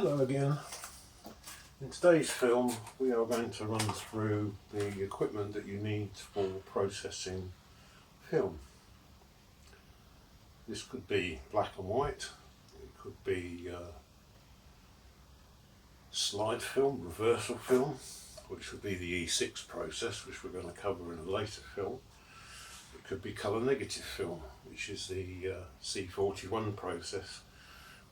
Hello again. In today's film we are going to run through the equipment that you need for processing film. This could be black and white, it could be slide film, reversal film, which would be the E6 process, which we're going to cover in a later film. It could be colour negative film, which is the C41 process,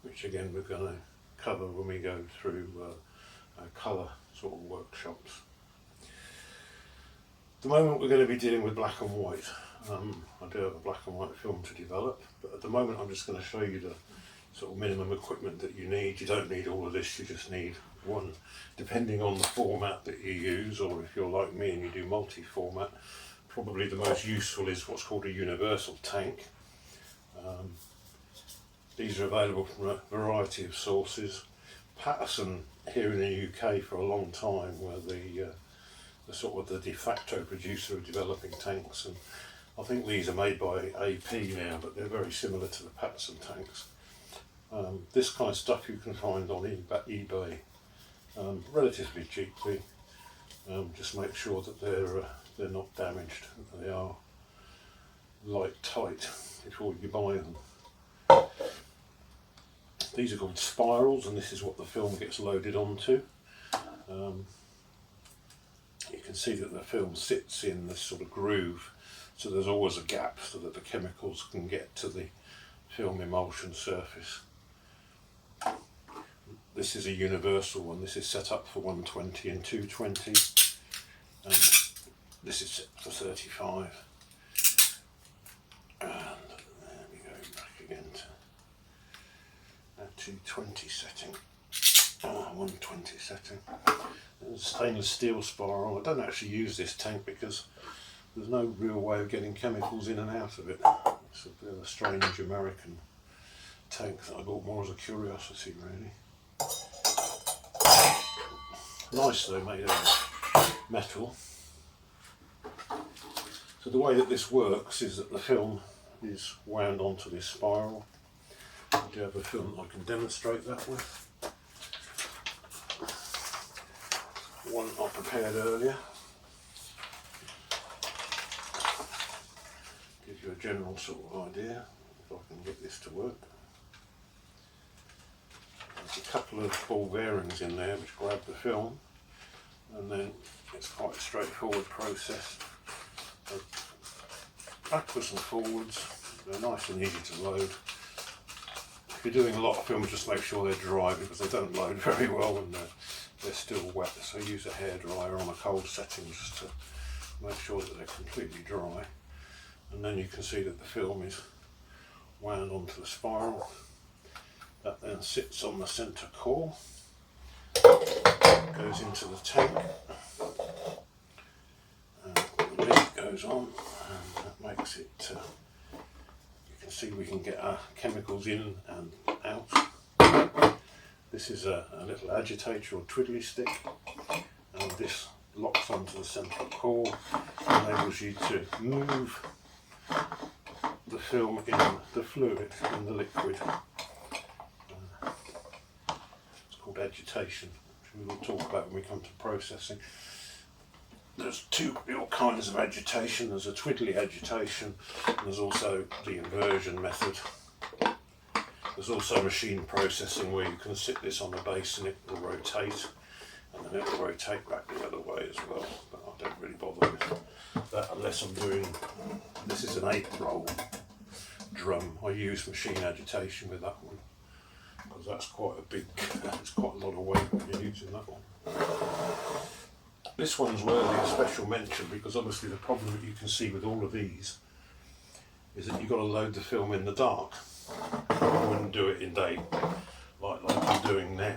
which again we're going to cover when we go through colour sort of workshops. At the moment we're going to be dealing with black and white. I do have a black and white film to develop, but at the moment I'm just going to show you the sort of minimum equipment that you need. You don't need all of this, you just need one, depending on the format that you use, or if you're like me and you do multi-format, probably the most useful is what's called a universal tank. These are available from a variety of sources. Paterson here in the UK for a long time were the sort of the de facto producer of developing tanks, and I think these are made by AP now, but they're very similar to the Paterson tanks. This kind of stuff you can find on eBay relatively cheaply. Just make sure that they're not damaged, that they are light tight before you buy them. These are called spirals, and this is what the film gets loaded onto. You can see that the film sits in this sort of groove, so there's always a gap so that the chemicals can get to the film emulsion surface. This is a universal one. This is set up for 120 and 220, and this is set for 35. And there we go, back again to 220 setting, 120 setting. There's a stainless steel spiral. I don't actually use this tank because there's no real way of getting chemicals in and out of it. It's a bit of a strange American tank that I bought more as a curiosity, really. Nice though, made of metal. So the way that this works is that the film is wound onto this spiral. I do have a film that I can demonstrate that with. One I prepared earlier. Give you a general sort of idea, if I can get this to work. There's a couple of ball bearings in there which grab the film, and then it's quite a straightforward process. Backwards and forwards, they're nice and easy to load. If you're doing a lot of films, just make sure they're dry, because they don't load very well when they're still wet, so use a hairdryer on a cold setting just to make sure that they're completely dry. And then you can see that the film is wound onto the spiral. That then sits on the centre core, goes into the tank, and the lid goes on, and that makes it, you can see we can get our chemicals in and out. This is a little agitator or twiddly stick, and this locks onto the central core, enables you to move the film in the fluid, in the liquid. It's called agitation, which we will talk about when we come to processing. There's two real kinds of agitation. There's a twiddly agitation, and there's also the inversion method. There's also machine processing, where you can sit this on the base and it will rotate, and then it will rotate back the other way as well, but I don't really bother with that unless I'm doing, this is an 8-roll drum. I use machine agitation with that one, because that's quite a big, it's quite a lot of weight when you're using that one. This one's worthy of special mention, because obviously the problem that you can see with all of these is that you've got to load the film in the dark. I wouldn't do it in day like I'm doing now.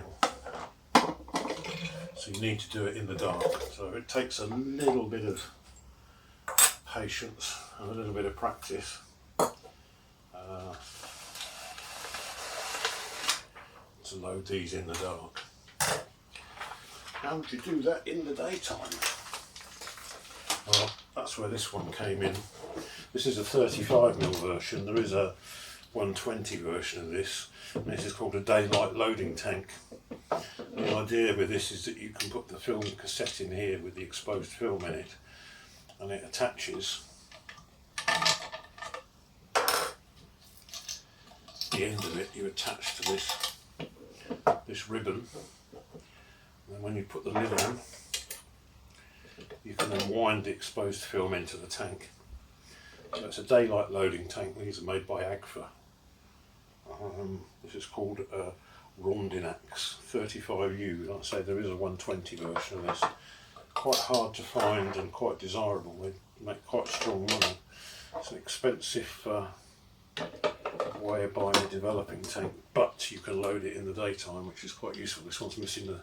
So you need to do it in the dark. So it takes a little bit of patience and a little bit of practice. To load these in the dark. How would you do that in the daytime? Well, that's where this one came in. This is a 35mm version. There is a 120 version of this, and this is called a daylight loading tank. The idea with this is that you can put the film cassette in here with the exposed film in it, and it attaches. The end of it you attach to this ribbon, and then when you put the lid on, you can then wind the exposed film into the tank. So it's a daylight loading tank. These are made by Agfa. This is called a Rondinax 35U. Like I say, there is a 120 version of this. Quite hard to find and quite desirable. They make quite strong money. It's an expensive way of buying a developing tank, but you can load it in the daytime, which is quite useful. This one's missing the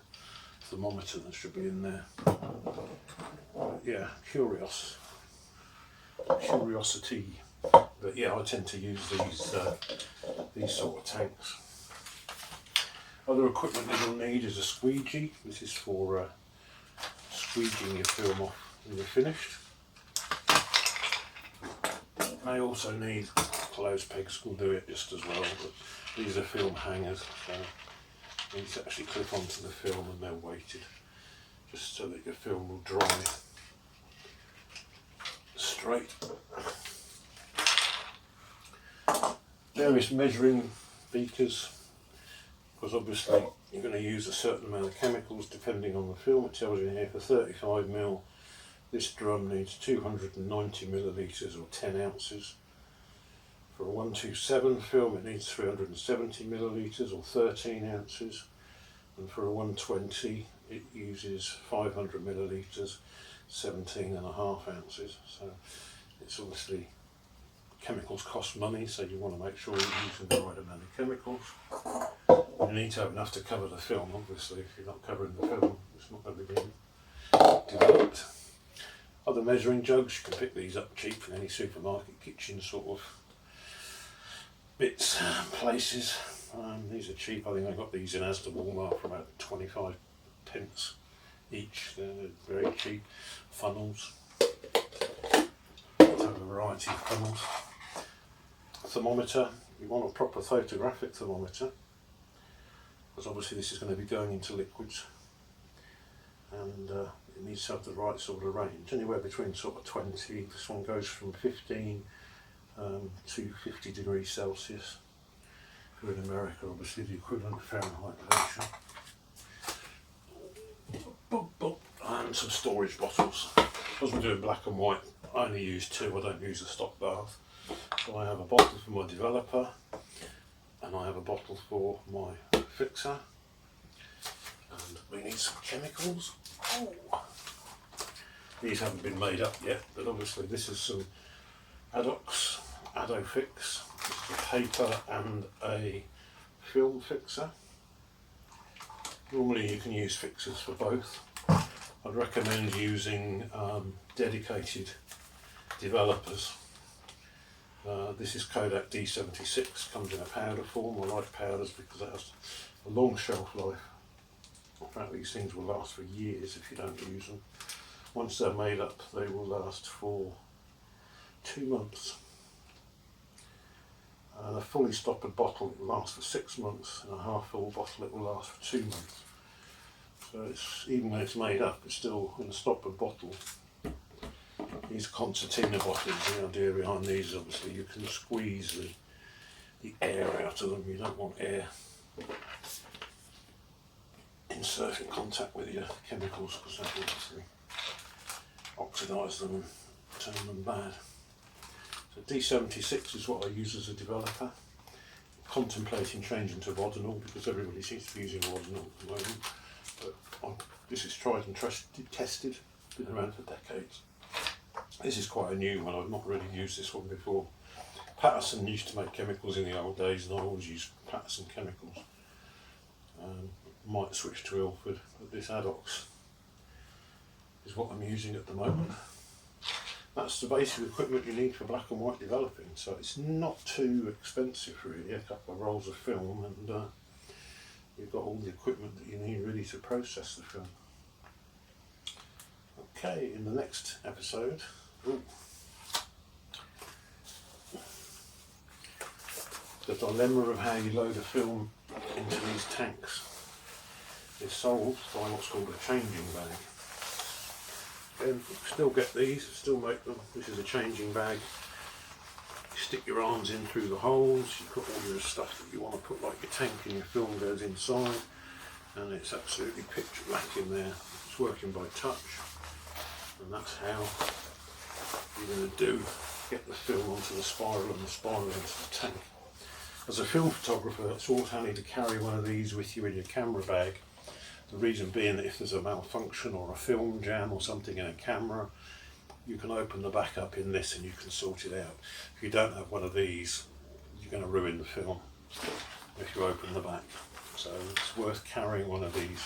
thermometer that should be in there. But yeah, curiosity. But yeah, I tend to use these sort of tanks. Other equipment you'll need is a squeegee. This is for squeegeeing your film off when you're finished. I also need clothes pegs, will do it just as well, but these are film hangers, so these actually clip onto the film and they're weighted just so that your film will dry straight. Various measuring beakers, because obviously you're going to use a certain amount of chemicals depending on the film. It tells you here for 35mm this drum needs 290 millilitres or 10 ounces. For a 127 film it needs 370 millilitres or 13 ounces, and for a 120 it uses 500 millilitres, 17.5 ounces. So it's obviously, chemicals cost money, so you want to make sure you're using the right amount of chemicals. You need to have enough to cover the film. Obviously, if you're not covering the film, it's not going to be being developed. Other measuring jugs, you can pick these up cheap from any supermarket kitchen sort of bits, places. These are cheap. I think I got these in Asda Walmart for about 25 pence each. They're very cheap. Funnels. Have a variety of funnels. Thermometer. You want a proper photographic thermometer, because obviously this is going to be going into liquids, and it needs to have the right sort of range, anywhere between sort of 20, this one goes from 15 to 50 degrees Celsius. If you're in America, obviously the equivalent of Fahrenheit version. And some storage bottles. Because we're doing black and white, I only use two, I don't use a stock bath. So I have a bottle for my developer, and I have a bottle for my fixer. And we need some chemicals. Oh. These haven't been made up yet, but obviously this is some Adox, Adofix, a paper and a film fixer. Normally you can use fixers for both. I'd recommend using dedicated developers. This is Kodak D76, comes in a powder form. I like powders because it has a long shelf life. In fact, these things will last for years if you don't use them. Once they're made up, they will last for 2 months. A fully stoppered bottle, it will last for 6 months, and a half full bottle, it will last for 2 months. So it's, even though it's made up, it's still in a stoppered bottle. These concertina bottles, the idea behind these, obviously you can squeeze the air out of them. You don't want air inserting contact with your chemicals, because that will obviously oxidise them and turn them bad. So D76 is what I use as a developer. Contemplating changing to Rodinal, because everybody seems to be using Rodinal at the moment. But this is tried and tested, been around for decades. This is quite a new one, I've not really used this one before. Paterson used to make chemicals in the old days, and I always used Paterson chemicals. Might switch to Ilford, but this Adox is what I'm using at the moment. That's the basic equipment you need for black and white developing, so it's not too expensive really, a couple of rolls of film, and you've got all the equipment that you need really to process the film. Okay, in the next episode, the dilemma of how you load a film into these tanks. is sold by what's called a changing bag. Again, still get these, still make them. This is a changing bag. You stick your arms in through the holes, you put all your stuff that you want to put, like your tank and your film goes inside, and it's absolutely pitch black in there. It's working by touch, and that's how you're going to get the film onto the spiral and the spiral into the tank. As a film photographer, it's always handy to carry one of these with you in your camera bag. The reason being that if there's a malfunction or a film jam or something in a camera, you can open the back up in this and you can sort it out. If you don't have one of these, you're going to ruin the film if you open the back. So it's worth carrying one of these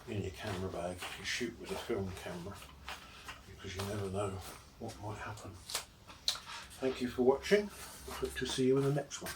in your camera bag if you shoot with a film camera, because you never know what might happen. Thank you for watching. I hope to see you in the next one.